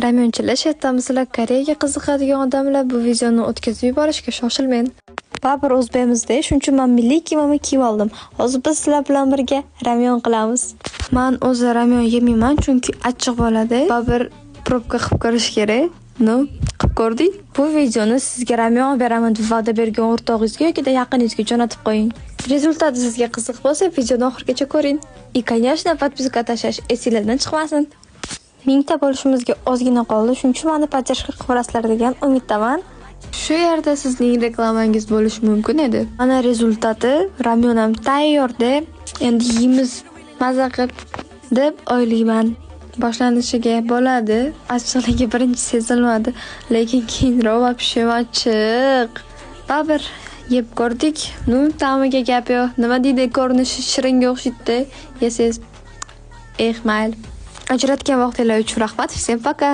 Ramyonchilar shetamislar Koreyaga qiziqadigan odamlar bu videoni o'tkazib yuborishga shoshilmang. Baribir o'zbekmizda, shuning uchun men milliy kiyimimni kiyib oldim. Hozir biz sizlar bilan birga ramyon qilamiz. Men o'zi ramyon yemayman chunki achchiq bo'ladi. Baribir probka qilib ko'rish kerak. Qilib ko'rdik. Bu videoni sizga ramyon beraman deb va'da bergan o'rtog'ingizga yoki yaqiningizga jo'natib qo'ying. Rezultati sizga qiziq bo'lsa, videoni oxirigacha ko'ring. И, конечно, подписка tashlash esingizdan chiqmasin. Mingta bo'lishimizga ozgina qoldi, shuning uchun meni поддержка qilib olasizlar degan umiddaman. Shu yerda sizning reklamangiz bo'lishi mumkin edi. Mana rezultati, ramyonam tayyorda. Endi yeymiz, maza qilib deb o'ylayman. Boshlanishiga bo'ladi. Achchiqligi birinchi sezilmadi, lekin keyinroq вообще achchiq. Baribir yeb ko'rdik. Ta'miga gap yo'q. Nima deydi, ko'rinishi shiringa o'xshaydi. Yesangiz mayli. Ajratgan vaqtinglar uchun rahmat. Всем пока.